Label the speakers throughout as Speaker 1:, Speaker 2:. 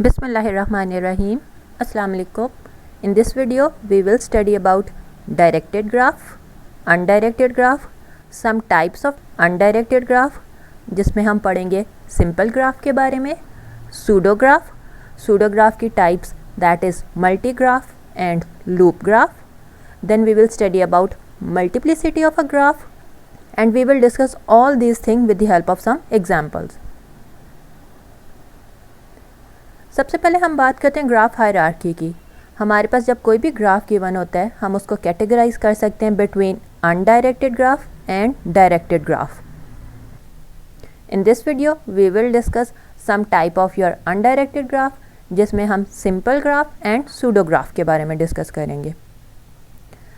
Speaker 1: Bismillahirrahmanirrahim. Assalamu alaikum. In this video, we will study about directed graph, undirected graph, some types of undirected graph, जिसमें हम पढ़ेंगे simple graph के बारे में, pseudograph, pseudograph की types that is multigraph and loop graph. Then we will study about multiplicity of a graph and we will discuss all these things with the help of some examples. सबसे पहले हम बात करते हैं graph hierarchy की। हमारे पास जब कोई भी ग्राफ गिवन होता है हम उसको कैटेगराइज कर सकते हैं between undirected graph and directed graph. In this video we will discuss some type of your undirected graph, जिसमें हम सिंपल ग्राफ एंड सूडोग्राफ के बारे में डिस्कस करेंगे।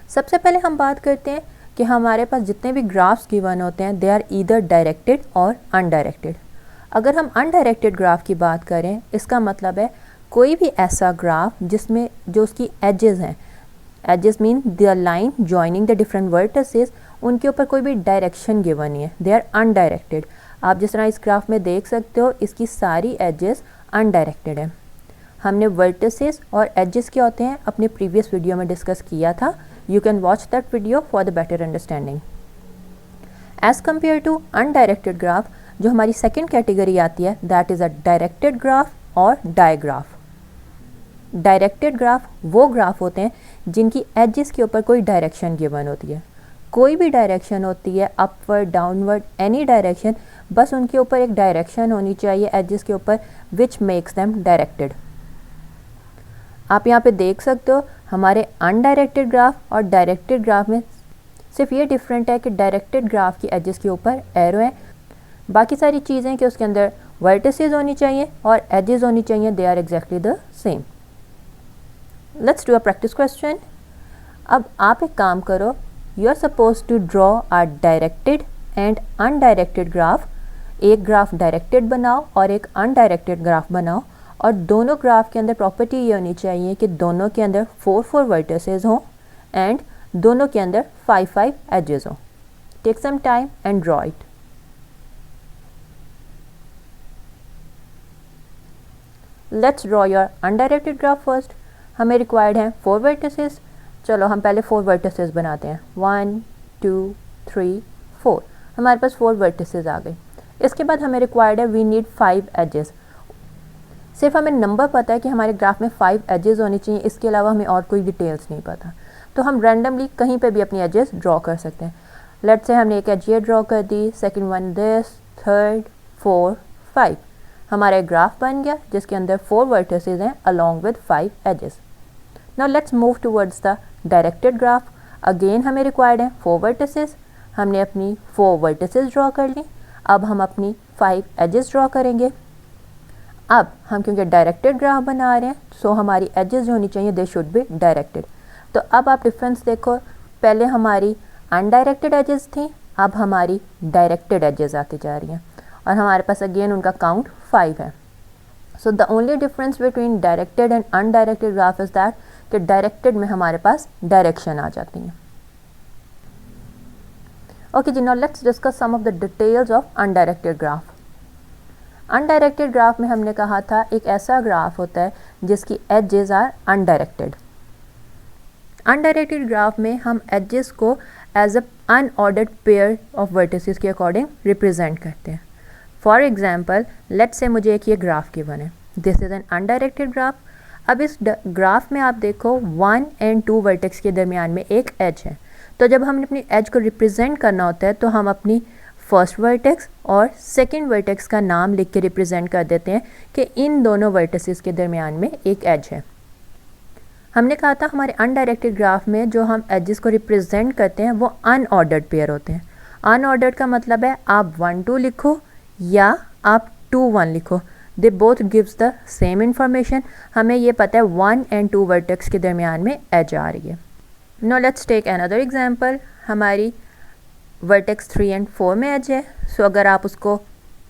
Speaker 1: सबसे पहले हम बात करते हैं कि हमारे पास जितने भी ग्राफ्स गिवन होते हैं दे आर ईदर डायरेक्टेड और अनडायरेक्टेड। अगर हम अनडायरेक्टेड ग्राफ की बात करें, इसका मतलब है कोई भी ऐसा ग्राफ जिसमें जो उसकी एजेस हैं, edges mean the line joining the different vertices, उनके ऊपर कोई भी डायरेक्शन गिवन नहीं है, दे आर अनडायरेक्टेड। आप जिस तरह इस ग्राफ में देख सकते हो इसकी सारी एजेस अनडायरेक्टेड है। हमने वर्टिसेस और एजेस क्या होते हैं अपने प्रीवियस वीडियो में डिस्कस किया था। You can watch that video for the better understanding. As compare to undirected graph, जो हमारी सेकेंड कैटेगरी आती है that is a directed graph और डायग्राफ। डायरेक्टेड ग्राफ वो ग्राफ होते हैं जिनकी एजेस के ऊपर कोई डायरेक्शन गिवन होती है, कोई भी डायरेक्शन होती है, अपवर्ड डाउनवर्ड एनी डायरेक्शन, बस उनके ऊपर एक डायरेक्शन होनी चाहिए एजेस के ऊपर विच मेक्स देम डायरेक्टेड। आप यहाँ पे देख सकते हो हमारे अनडायरेक्टेड ग्राफ और डायरेक्टेड ग्राफ में सिर्फ ये डिफरेंट है कि डायरेक्टेड ग्राफ की एजेस के ऊपर एरो है, बाकी सारी चीज़ें कि उसके अंदर वर्टिसेस होनी चाहिए और एजेस होनी चाहिए, they are exactly the same. Let's do a practice question. अब आप एक काम करो, you are suppose to draw a directed and undirected graph. एक ग्राफ डायरेक्टेड बनाओ और एक अनडायरेक्टेड ग्राफ बनाओ, और दोनों ग्राफ के अंदर प्रॉपर्टी ये होनी चाहिए कि दोनों के अंदर 4 वर्टिसेस हों एंड दोनों के अंदर 5 एजेस हों। Take some time and draw it. Let's draw your undirected graph first. हमें रिक्वायर्ड हैं 4 वर्टिसेस। चलो हम पहले 4 वर्टिसेस बनाते हैं। 1 2 3 4। हमारे पास 4 वर्टिसेस आ गए। इसके बाद हमें रिक्वायर्ड है वी नीड 5 एजेस। सिर्फ हमें नंबर पता है कि हमारे ग्राफ में 5 एजेस होनी चाहिए, इसके अलावा हमें और कोई डिटेल्स नहीं पता, तो हम रैंडमली कहीं पे भी अपनी एजेस ड्रॉ कर सकते हैं। लेट्स से हमने एक एज ये ड्रॉ कर दी, सेकेंड वन दिस, थर्ड 4 5। हमारा एक ग्राफ बन गया जिसके अंदर 4 वर्टिसेस हैं along with 5 edges. Now let's move towards the directed graph. Again हमें रिक्वायर्ड है 4 वर्टिसेस। हमने अपनी 4 वर्टिसेस ड्रॉ कर ली। अब हम अपनी 5 एजेस ड्रॉ करेंगे। अब हम क्योंकि डायरेक्टेड ग्राफ बना रहे हैं सो हमारी एजेस जो होनी चाहिए दे शुड बी डायरेक्टेड। तो अब आप डिफरेंस देखो, पहले हमारी अनडायरेक्टेड एजेस थी, अब हमारी डायरेक्टेड एजेस आती जा रही हैं और हमारे पास अगेन उनका काउंट 5 है। So the only difference between directed and undirected graph is that कि डायरेक्टेड में हमारे पास डायरेक्शन आ जाती हैं। ओके जी, now let's discuss some of the details of undirected graph. Undirected graph में हमने कहा था एक ऐसा ग्राफ होता है जिसकी edges are undirected. Undirected graph में हम एजेस को as a unordered pair of vertices के अकॉर्डिंग रिप्रेजेंट करते हैं। फॉर एग्जाम्पल लेट्स से मुझे एक ये ग्राफ गिवन है, this is an undirected graph. अब इस ग्राफ में आप देखो 1 एंड 2 वर्टेक्स के दरमियान में एक एज है, तो जब हमने अपनी एज को रिप्रेजेंट करना होता है तो हम अपनी फर्स्ट वर्टेक्स और सेकेंड वर्टेक्स का नाम लिख के रिप्रेजेंट कर देते हैं कि इन दोनों वर्टिसेस के दरमियान में एक एज है। हमने कहा था हमारे अनडायरेक्टेड ग्राफ में जो हम एजेस को रिप्रेजेंट करते हैं वो अनऑर्डर्ड पेयर होते हैं। अनऑर्डर्ड का मतलब है आप 1 2 लिखो या आप 2 1 लिखो, they both gives the same information. हमें ये पता है 1 एंड 2 वर्टेक्स के दरमियान में एज आ रही है। No let's take another example. हमारी वर्टेक्स 3 एंड 4 में एज है, सो अगर आप उसको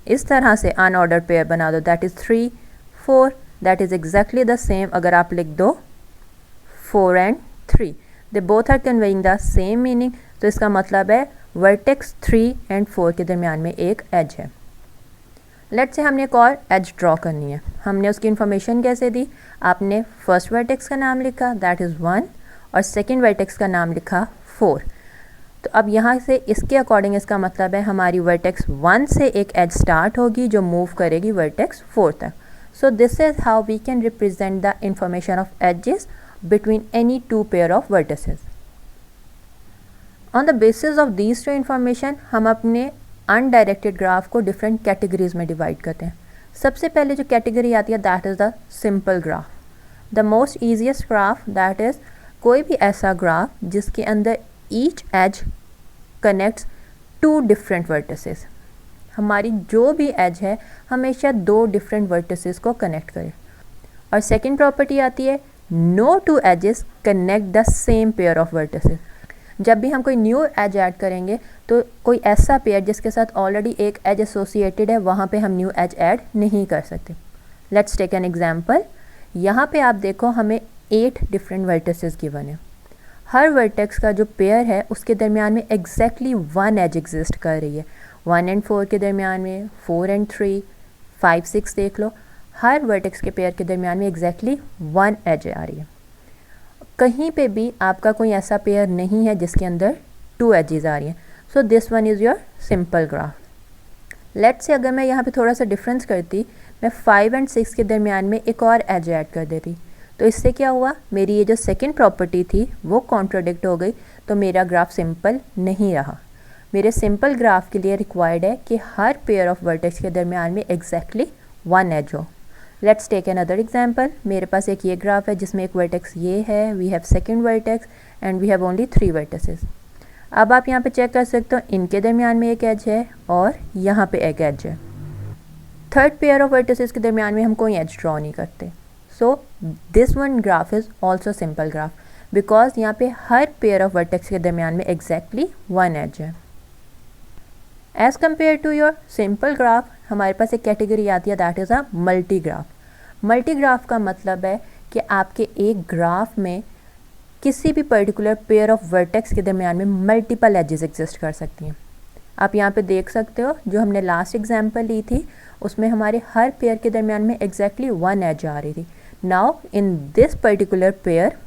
Speaker 1: इस तरह से अनऑर्डर्ड पेयर बना दो that is 3 4, that is exactly the same अगर आप लिख दो 4 and 3, they both are conveying the same meaning. तो इसका मतलब है वर्टेक्स 3 एंड 4 के दरमियान में एक एज है। लेट्स से हमने एक और एज ड्रॉ करनी है। हमने उसकी इन्फॉर्मेशन कैसे दी, आपने फर्स्ट वर्टेक्स का नाम लिखा दैट इज़ 1 और सेकेंड वर्टेक्स का नाम लिखा 4। तो अब यहाँ से इसके अकॉर्डिंग इसका मतलब है हमारी वर्टेक्स 1 से एक एज स्टार्ट होगी जो मूव करेगी वर्टेक्स 4 तक। So this is how we can represent the information of edges between any two pair of vertices. On the basis of these two information हम अपने अनडायरेक्टेड ग्राफ को different categories में divide करते हैं। सबसे पहले जो कैटेगरी आती है that is the simple graph, the most easiest graph. That is कोई भी ऐसा ग्राफ जिसके अंदर each edge connects to different vertices. हमारी जो भी एज है हमेशा दो डिफरेंट वर्टिसेस को कनेक्ट करे। और सेकंड प्रॉपर्टी आती है no two edges connect the same pair of vertices. जब भी हम कोई न्यू एज ऐड करेंगे तो कोई ऐसा पेयर जिसके साथ ऑलरेडी एक एज एसोसिएटेड है वहाँ पे हम न्यू एज ऐड नहीं कर सकते। Let's take an example. यहाँ पे आप देखो हमें 8 डिफरेंट वर्टिसेस गिवन है। हर वर्टेक्स का जो पेयर है उसके दरमियान में एग्जैक्टली 1 एज एग्जिस्ट कर रही है। 1 and 4 के दरमियान में, 4 and 3, 5, 6 देख लो, हर वर्टेक्स के पेयर के दरमियान में एग्जैक्टली 1 एज आ रही है। कहीं पे भी आपका कोई ऐसा पेयर नहीं है जिसके अंदर 2 एजेस आ रही हैं। सो this one is your simple graph. Let's से अगर मैं यहाँ पे थोड़ा सा डिफरेंस करती, मैं 5 and 6 के दरमियान में एक और एज ऐड कर देती, तो इससे क्या हुआ, मेरी ये जो सेकंड प्रॉपर्टी थी वो कॉन्ट्रोडिक्ट हो गई, तो मेरा ग्राफ सिंपल नहीं रहा। मेरे सिंपल ग्राफ के लिए रिक्वायर्ड है कि हर पेयर ऑफ वर्टेक्स के दरमियान में एग्जैक्टली 1 एज हो। Let's take another example. मेरे पास एक ये ग्राफ है जिसमें एक वर्टेक्स ये है, we have second vertex and we have only 3 vertices. अब आप यहाँ पे चेक कर सकते हो इनके दरमियान में एक एज है और यहाँ पे एक एज है। थर्ड पेयर ऑफ वर्टिसेस के दरमियान में हम कोई एज ड्रॉ नहीं करते। So this one graph is also simple graph because यहाँ पे हर पेयर ऑफ वर्टेक्स के दरमियान में एग्जैक्टली 1 एज है। As compare to your simple graph हमारे पास एक कैटेगरी आती है that is a multi graph. Multi graph का मतलब है कि आपके एक ग्राफ में किसी भी पर्टिकुलर पेयर ऑफ वर्टेक्स के दरमियान में मल्टीपल एजेस एग्जिस्ट कर सकती हैं। आप यहाँ पे देख सकते हो जो हमने लास्ट एग्जांपल ली थी उसमें हमारे हर पेयर के दरमियान में एग्जैक्टली 1 एज आ रही थी। Now in this particular pair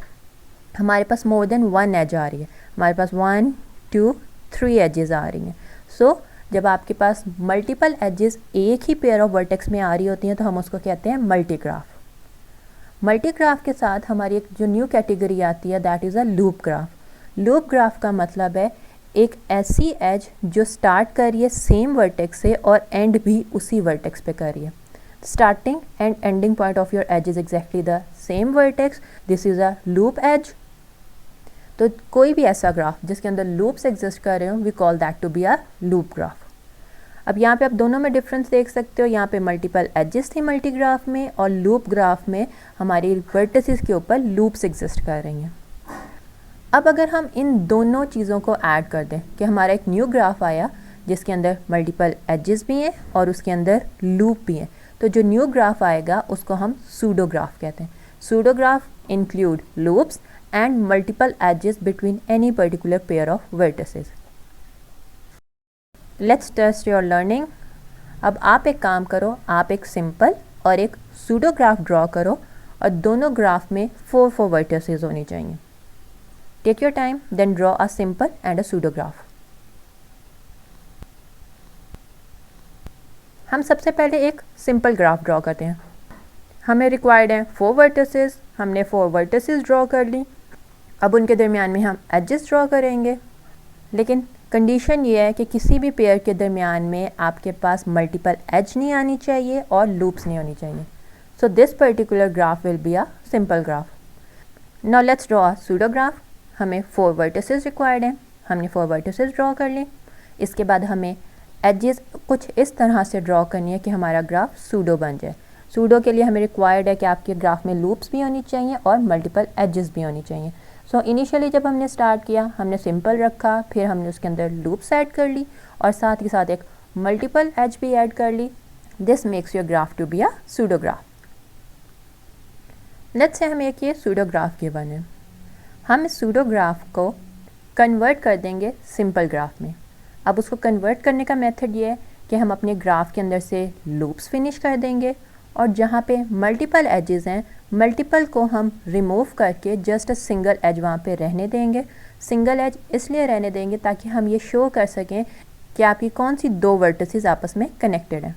Speaker 1: हमारे पास मोर देन 1 एज आ रही है। हमारे पास 1, 2, 3 एजेस आ रही हैं। सो जब आपके पास मल्टीपल एजेस एक ही पेयर ऑफ वर्टेक्स में आ रही होती हैं तो हम उसको कहते हैं मल्टी ग्राफ। मल्टी ग्राफ के साथ हमारी एक जो न्यू कैटेगरी आती है that is a loop graph. Loop graph का मतलब है एक ऐसी एज जो स्टार्ट कर रही है सेम वर्टेक्स से और एंड भी उसी वर्टेक्स पे कर रही है। Starting and ending point of your edge is exactly the same vertex, this is a loop edge. तो कोई भी ऐसा ग्राफ जिसके अंदर लूप्स एग्जिस्ट कर रहे हो we call that to be a loop graph. अब यहाँ पे आप दोनों में डिफरेंस देख सकते हो, यहाँ पे मल्टीपल एजेस थी मल्टी ग्राफ में और लूप ग्राफ में हमारी वर्टिसेस के ऊपर लूप्स एग्जिस्ट कर रही हैं। अब अगर हम इन दोनों चीज़ों को ऐड कर दें कि हमारा एक न्यू ग्राफ आया जिसके अंदर मल्टीपल एजेस भी हैं और उसके अंदर लूप भी हैं, तो जो न्यू ग्राफ आएगा उसको हम सूडो ग्राफ कहते हैं। Pseudo graph include loops and multiple edges between any particular pair of vertices. Let's test your learning. अब आप एक काम करो, आप एक सिंपल और एक सूडो ग्राफ ड्रॉ करो और दोनों ग्राफ में 4 वर्टिसेस होनी चाहिए। Take your time, then draw a simple and a pseudo graph. हम सबसे पहले एक सिंपल ग्राफ ड्रॉ करते हैं। हमें रिक्वायर्ड है 4 वर्टिसेस, हमने 4 वर्टिसेस ड्रॉ कर ली। अब उनके दरमियान में हम एजेस ड्रॉ करेंगे, लेकिन कंडीशन ये है कि किसी भी पेयर के दरमियान में आपके पास मल्टीपल एज नहीं आनी चाहिए और लूप्स नहीं होनी चाहिए। So this particular graph will be a simple graph. Now let's draw a pseudo graph. हमें 4 वर्टिसेस रिक्वायर्ड हैं, हमने 4 वर्टिसेस ड्रॉ कर ली। इसके बाद हमें एजेस कुछ इस तरह से ड्रॉ करनी है कि हमारा ग्राफ सूडो बन जाए। सूडो के लिए हमें रिक्वायर्ड है कि आपके ग्राफ में लूप्स भी होनी चाहिए और मल्टीपल एजेस भी होनी चाहिए। सो इनिशियली जब हमने स्टार्ट किया हमने सिंपल रखा, फिर हमने उसके अंदर लूप्स ऐड कर ली और साथ ही साथ एक मल्टीपल एज भी ऐड कर ली। This makes your graph to be a pseudo graph. Let's say हमें एक ये सूडो ग्राफ गिवन है। हम इस सूडो ग्राफ को कन्वर्ट कर देंगे सिंपल ग्राफ में। अब उसको कन्वर्ट करने का मेथड ये है कि हम अपने ग्राफ के अंदर से लूप्स फिनिश कर देंगे और जहाँ पे मल्टीपल एजेस हैं, मल्टीपल को हम रिमूव करके जस्ट अ सिंगल एज वहाँ पे रहने देंगे। सिंगल एज इसलिए रहने देंगे ताकि हम ये शो कर सकें कि आपकी कौन सी दो वर्टिसेस आपस में कनेक्टेड हैं।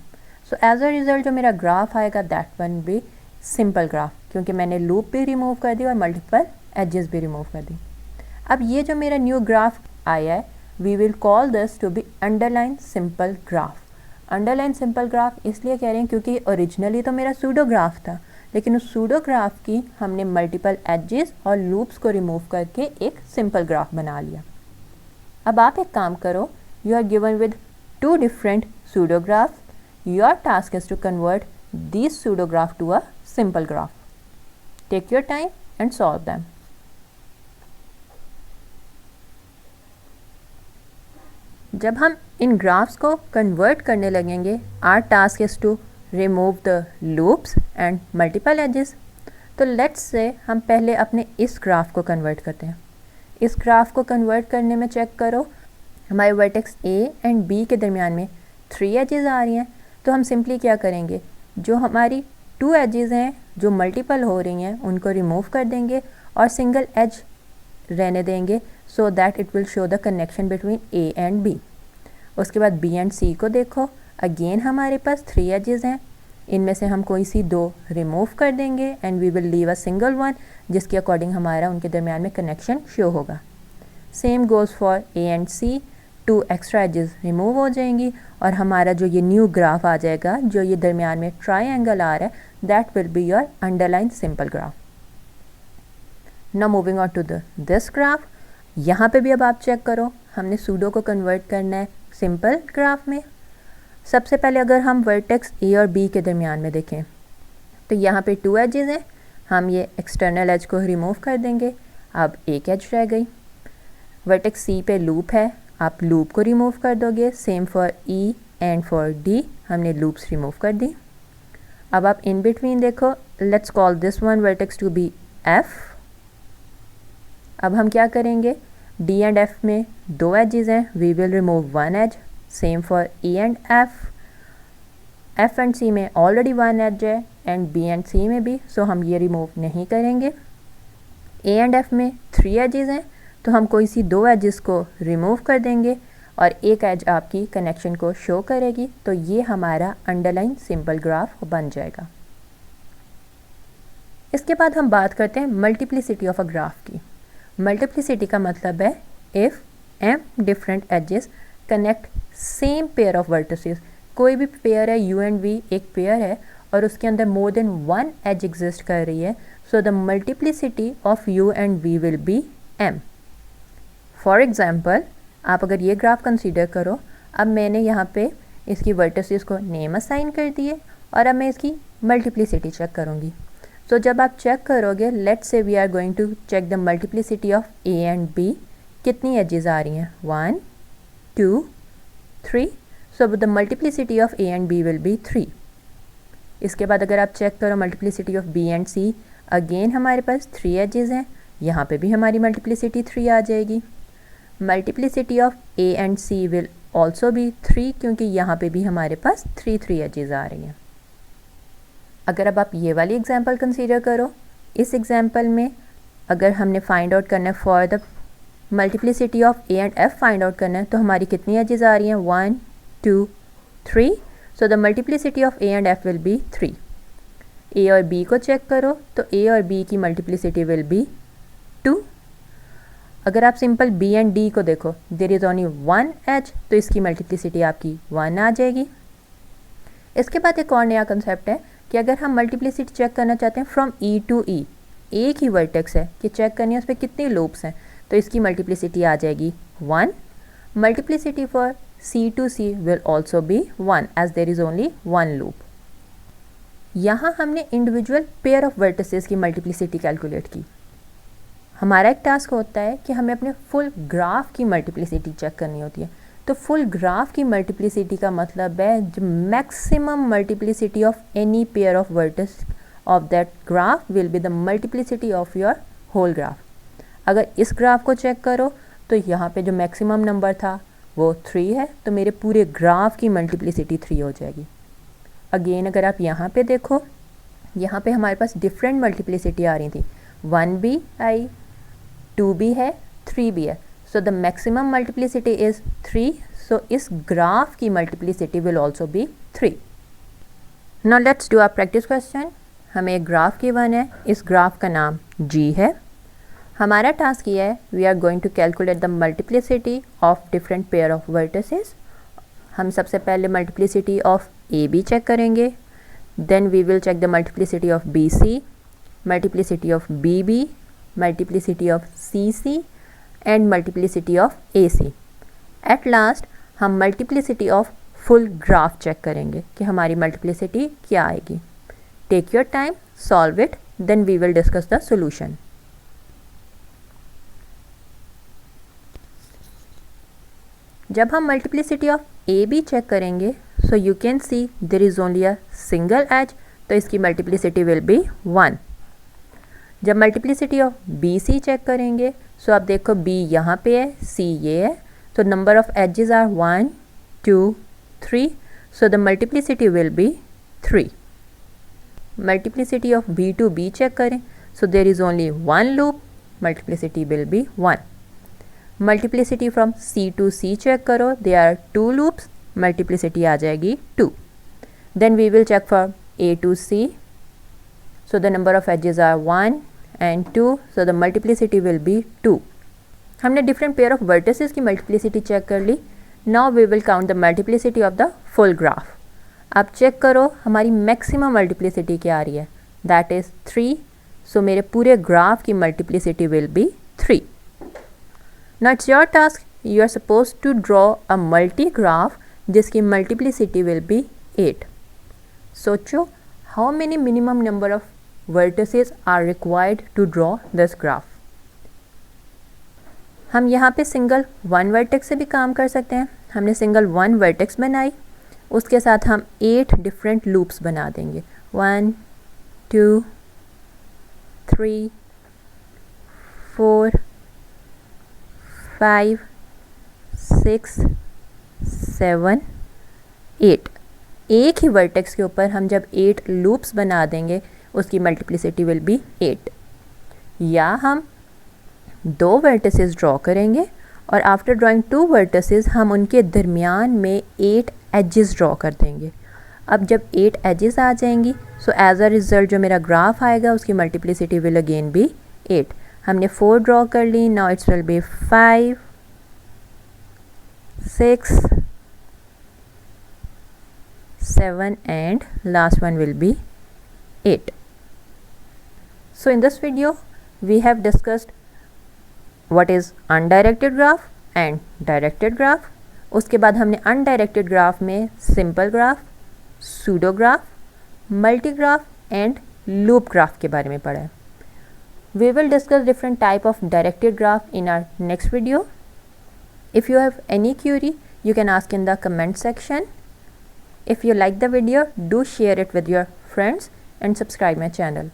Speaker 1: सो एज अ रिज़ल्ट जो मेरा ग्राफ आएगा that one be simple graph, क्योंकि मैंने लूप भी रिमूव कर दी और मल्टीपल एजेस भी रिमूव कर दी। अब ये जो मेरा न्यू ग्राफ आया है, we will call this to be underline simple graph. Underline simple graph इसलिए कह रहे हैं क्योंकि ओरिजिनली तो मेरा सूडो ग्राफ था, लेकिन उस सूडो ग्राफ की हमने मल्टीपल एजेस और लूप्स को रिमूव करके एक सिंपल ग्राफ बना लिया। अब आप एक काम करो, you are given with two different pseudo graph, your task is to convert these pseudo graph to a simple graph. Take your time and solve them. जब हम इन ग्राफ्स को कन्वर्ट करने लगेंगे, our task is to remove the loops and multiple edges. तो let's say हम पहले अपने इस ग्राफ को कन्वर्ट करते हैं। इस ग्राफ को कन्वर्ट करने में चेक करो, हमारे वर्टेक्स A एंड B के दरमियान में 3 एजेस आ रही हैं। तो हम सिंपली क्या करेंगे, जो हमारी 2 एजेस हैं जो मल्टीपल हो रही हैं उनको रिमूव कर देंगे और सिंगल एज रहने देंगे, so that it will show the connection between A and B। उसके बाद B एंड C को देखो, अगेन हमारे पास 3 एजेस हैं, इनमें से हम कोई सी 2 रिमूव कर देंगे and we will leave a single one, जिसके अकॉर्डिंग हमारा उनके दरमियान में कनेक्शन शो होगा। Same goes for A and C, 2 extra edges remove हो जाएंगी और हमारा जो ये न्यू ग्राफ आ जाएगा, जो ये दरमियान में ट्रायंगल आ रहा है, that will be your underline simple graph. Now moving on to this graph. यहाँ पे भी अब आप चेक करो, हमने सूडो को कन्वर्ट करना है सिंपल ग्राफ में। सबसे पहले अगर हम वर्टेक्स A और B के दरमियान में देखें तो यहाँ पे 2 एजेस हैं, हम ये एक्सटर्नल एज को रिमूव कर देंगे, अब एक एज रह गई। वर्टेक्स C पे लूप है, आप लूप को रिमूव कर दोगे। Same for E and for D, हमने लूप्स रिमूव कर दी। अब आप इन बिटवीन देखो, let's call this one vertex to be F। अब हम क्या करेंगे, D एंड F में 2 एजेस हैं, we will remove 1 edge. Same for E and F, F and C में ऑलरेडी 1 एज है एंड B एंड C में भी, सो हम ये रिमूव नहीं करेंगे। A एंड F में 3 एजेस हैं, तो हम कोई सी 2 एजेस को रिमूव कर देंगे और एक एज आपकी कनेक्शन को शो करेगी, तो ये हमारा अंडरलाइन सिंपल ग्राफ बन जाएगा। इसके बाद हम बात करते हैं मल्टीप्लिसिटी ऑफ अ ग्राफ की। मल्टीप्लिसिटी का मतलब है if m different ages connect same pair of vertices. कोई भी पेयर है u एंड v, एक पेयर है और उसके अंदर मोर देन 1 एज एग्जिस्ट कर रही है, so the multiplicity of u and v will be m। For example, आप अगर ये ग्राफ कंसीडर करो, अब मैंने यहाँ पे इसकी वर्टिसेस को नेम असाइन कर दिए और अब मैं इसकी मल्टीप्लिसिटी चेक करूँगी। सो जब आप चेक करोगे, let's say we are going to check the multiplicity of A and B, कितनी एजेस आ रही हैं, 1 2 3, so the multiplicity of A and B will be 3। इसके बाद अगर आप चेक करो multiplicity of B and C, again हमारे पास 3 एजेस हैं, यहाँ पे भी हमारी मल्टीप्लिसिटी 3 आ जाएगी। Multiplicity of A and C will also be 3, क्योंकि यहाँ पे भी हमारे पास 3 एजेस आ रही हैं। अगर अब आप ये वाली एग्जांपल कंसीडर करो, इस एग्जांपल में अगर हमने फाइंड आउट करना है for the multiplicity of A and F find out करना है, तो हमारी कितनी एजेस आ रही हैं, 1 2 3, so the multiplicity of A and F will be 3। A और B को चेक करो तो A और B की मल्टीप्लिसिटी विल बी 2। अगर आप सिंपल B एंड D को देखो, देयर इज़ ओनली 1 एज, तो इसकी मल्टीप्लिसिटी आपकी 1 आ जाएगी। इसके बाद एक और नया कंसेप्ट है कि अगर हम मल्टीप्लिसिटी चेक करना चाहते हैं फ्रॉम E टू E, एक ही वर्टेक्स है कि चेक करनी है उस पर कितने लूप्स हैं, तो इसकी मल्टीप्लिसिटी आ जाएगी 1। Multiplicity for C to C will also be 1 as there is only 1 loop. यहाँ हमने इंडिविजुअल पेयर ऑफ वर्टिसेस की मल्टीप्लिसिटी कैलकुलेट की। हमारा एक टास्क होता है कि हमें अपने फुल ग्राफ की मल्टीप्लिसिटी चेक करनी होती है। तो फुल ग्राफ की मल्टीप्लिसिटी का मतलब है जो maximum multiplicity of any pair of vertices of that graph will be the multiplicity of your whole graph. अगर इस ग्राफ को चेक करो तो यहाँ पे जो मैक्सिमम नंबर था वो 3 है, तो मेरे पूरे ग्राफ की मल्टीप्लिसिटी 3 हो जाएगी। अगेन अगर आप यहाँ पे देखो, यहाँ पे हमारे पास डिफरेंट मल्टीप्लिसिटी आ रही थी, 1 भी आई, 2 भी है, 3 भी है, so the maximum multiplicity is 3, so इस ग्राफ की multiplicity will also be 3। Now let's do our practice question. हमें एक ग्राफ गिवन है, इस ग्राफ का नाम G है। हमारा टास्क ये है, we are going to calculate the multiplicity of different pair of vertices. हम सबसे पहले मल्टीप्लिसिटी ऑफ AB चेक करेंगे, then we will check the multiplicity of BC, multiplicity of BB, multiplicity of CC and multiplicity of AC। At last हम multiplicity of full graph check करेंगे कि हमारी multiplicity क्या आएगी। Take your time, solve it, then we will discuss the solution. जब हम multiplicity of AB check करेंगे, so you can see there is only a single edge, तो इसकी मल्टीप्लिसिटी विल बी 1। जब मल्टीप्लिसिटी ऑफ BC चेक करेंगे, सो आप देखो B यहाँ पे है, C ये है, so number of edges are 1, 2, 3, so the multiplicity will be 3. Multiplicity of B to B check करें, so there is only one loop, multiplicity will be 1. Multiplicity from C to C check करो, there are 2 loops, multiplicity आ जाएगी 2. Then we will check for A to C, so the number of edges are 1 and 2, so the multiplicity will be 2. हमने different pair of vertices की multiplicity check कर ली। Now we will count the multiplicity of the full graph. आप check करो हमारी maximum multiplicity क्या आ रही है, दैट इज़ 3, सो मेरे पूरे ग्राफ की multiplicity will be 3। Now it's your task, you are suppose to draw a multi graph जिसकी मल्टीप्लिसिटी विल बी 8। सोचो how many minimum number of vertices are required to draw this graph. हम यहाँ पे single 1 vertex से भी काम कर सकते हैं। हमने सिंगल 1 वर्टेक्स बनाई, उसके साथ हम 8 डिफरेंट लूप्स बना देंगे, 1, 2, 3, 4, 5, 6, 7, 8। एक ही वर्टेक्स के ऊपर हम जब 8 लूप्स बना देंगे, उसकी मल्टीप्लिसिटी विल बी 8। या हम 2 वर्टिसेस ड्रॉ करेंगे और आफ्टर ड्राइंग 2 वर्टिसेस हम उनके दरमियान में 8 एजेस ड्रॉ कर देंगे। अब जब 8 एजेस आ जाएंगी, सो एज अ रिज़ल्ट जो मेरा ग्राफ आएगा उसकी मल्टीप्लिसिटी विल अगेन बी 8। हमने 4 ड्रॉ कर ली, now it's will be 5, 6, 7 and last one will be 8. So in this video we have discussed what is undirected graph and directed graph. उसके बाद हमने undirected graph में simple graph, pseudo graph, multi graph and loop graph के बारे में पढ़ा है. We will discuss different type of directed graph in our next video. If you have any query, you can ask in the comment section. If you like the video, do share it with your friends and subscribe my channel.